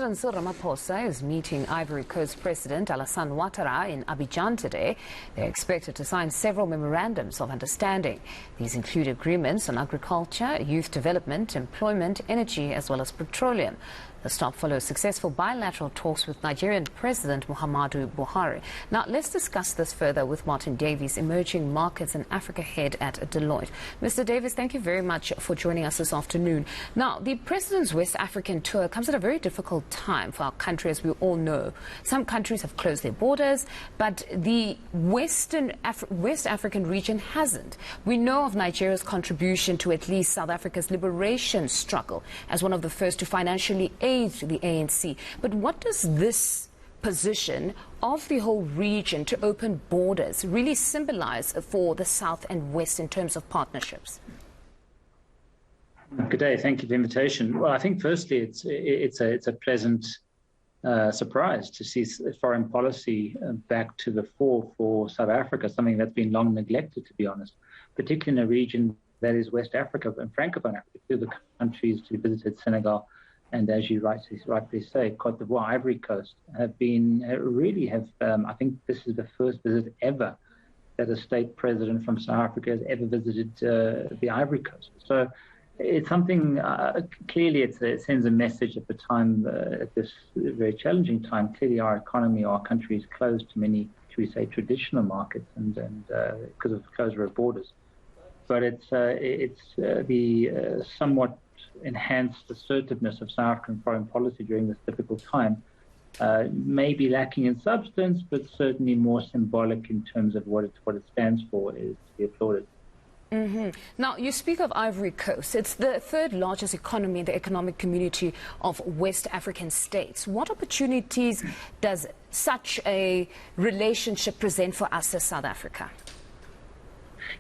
President Cyril Ramaphosa is meeting Ivory Coast President Alassane Ouattara in Abidjan today. They're expected to sign several memorandums of understanding. These include agreements on agriculture, youth development, employment, energy, as well as petroleum. The stop follows successful bilateral talks with Nigerian President Muhammadu Buhari. Now, let's discuss this further with Martyn Davies, Emerging Markets and Africa Head at Deloitte. Mr. Davies, thank you very much for joining us this afternoon. Now, the President's West African tour comes at a very difficult time for our country, as we all know. Some countries have closed their borders, but the West African region hasn't. We know of Nigeria's contribution to at least South Africa's liberation struggle as one of the first to financially aid the ANC. But what does this position of the whole region to open borders really symbolize for the South and West in terms of partnerships? Good day. Thank you for the invitation. Well, I think firstly it's a pleasant surprise to see foreign policy back to the fore for South Africa, something that's been long neglected, to be honest, particularly in a region that is West Africa and Francophone Africa. Two of the countries to be visited, Senegal, and as you rightly say, Côte d'Ivoire, Ivory Coast, I think this is the first visit ever that a state president from South Africa has ever visited the Ivory Coast. So it's something, clearly it sends a message at the time, at this very challenging time. Clearly our economy, our country is closed to many, should we say, traditional markets and because of the closure of borders. But it's the somewhat enhanced assertiveness of South African foreign policy during this difficult time, may be lacking in substance, but certainly more symbolic in terms of what it stands for, is to be applauded. Now, you speak of Ivory Coast. It's the third largest economy in the economic community of West African states. What opportunities does such a relationship present for us as South Africa?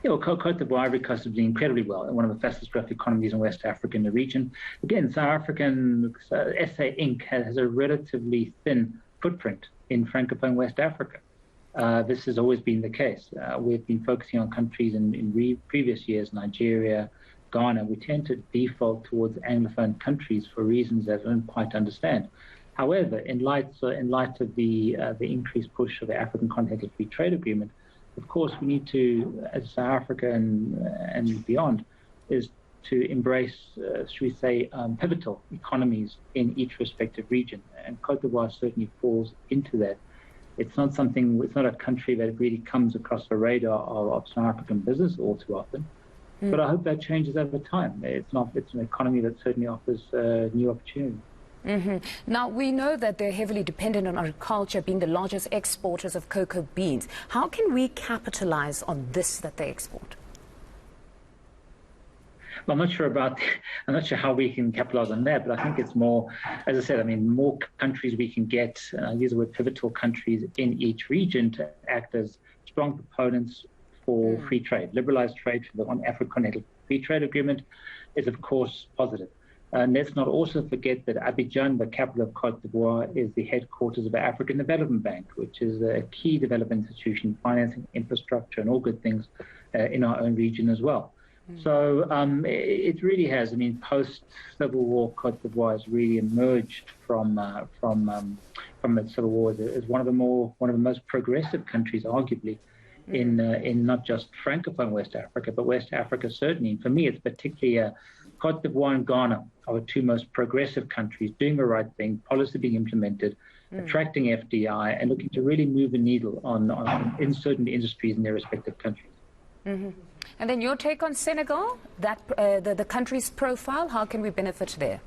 Yeah, well, Côte d'Ivoire, Ivory Coast is doing incredibly well, and one of the fastest growth economies in West Africa in the region. Again, South African SA eNCA has a relatively thin footprint in Francophone West Africa. This has always been the case. We've been focusing on countries in previous years, Nigeria, Ghana. We tend to default towards Anglophone countries for reasons that I don't quite understand. However, in light of the increased push of the African Continental Free Trade Agreement, of course, we need to, as South Africa and beyond, is to embrace, should we say, pivotal economies in each respective region. And Côte d'Ivoire certainly falls into that. It's not a country that really comes across the radar of South African business all too often. But I hope that changes over time. It's an economy that certainly offers new opportunities. Now, we know that they're heavily dependent on agriculture, being the largest exporters of cocoa beans. How can we capitalize on this that they export? Well, I'm not sure how we can capitalize on that, but I think it's more, as I said, more countries we can get, use the word pivotal countries in each region to act as strong proponents for free trade. Liberalized trade for the African Continental Free Trade Agreement is, of course, positive. And let's not also forget that Abidjan, the capital of Côte d'Ivoire, is the headquarters of the African Development Bank, which is a key development institution financing infrastructure and all good things in our own region as well. So it really has. Post-Civil War, Côte d'Ivoire has really emerged from the Civil War as one of the most progressive countries, arguably, in not just Francophone West Africa, but West Africa certainly. And for me, it's particularly Côte d'Ivoire and Ghana are the two most progressive countries doing the right thing, policy being implemented, attracting FDI, and looking to really move the needle in certain industries in their respective countries. And then your take on Senegal, that the country's profile, how can we benefit there?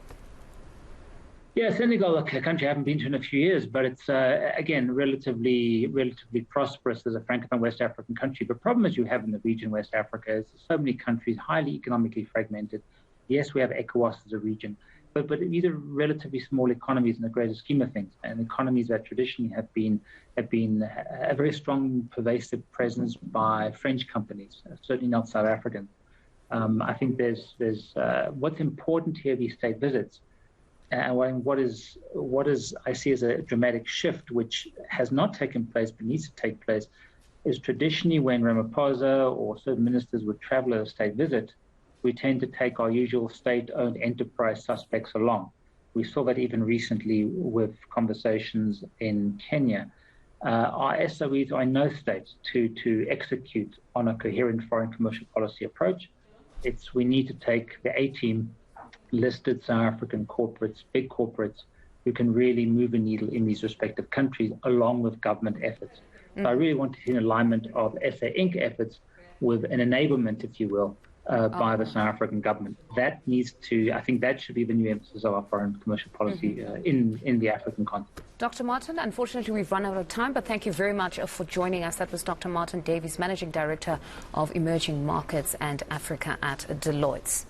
Yeah, Senegal, a country I haven't been to in a few years, but it's, again, relatively prosperous as a Francophone West African country. The problem as you have in the region, West Africa, is so many countries, highly economically fragmented. Yes, we have ECOWAS as a region, but these are relatively small economies in the greater scheme of things, and economies that traditionally have been a very strong, pervasive presence by French companies, certainly not South African. I think there's what's important here, these state visits, and what is I see as a dramatic shift, which has not taken place but needs to take place, is traditionally when Ramaphosa or certain ministers would travel at a state visit, we tend to take our usual state-owned enterprise suspects along. We saw that even recently with conversations in Kenya. Our SOEs are in no state to execute on a coherent foreign commercial policy approach. We need to take the A-team, listed South African corporates, big corporates, who can really move a needle in these respective countries, along with government efforts. So I really want to see an alignment of SA Inc. efforts with an enablement, if you will, by the South African government. That needs to, I think that should be the new emphasis of our foreign commercial policy in the African continent. Dr. Martyn, unfortunately we've run out of time, but thank you very much for joining us. That was Dr. Martyn Davies, Managing Director of Emerging Markets and Africa at Deloitte.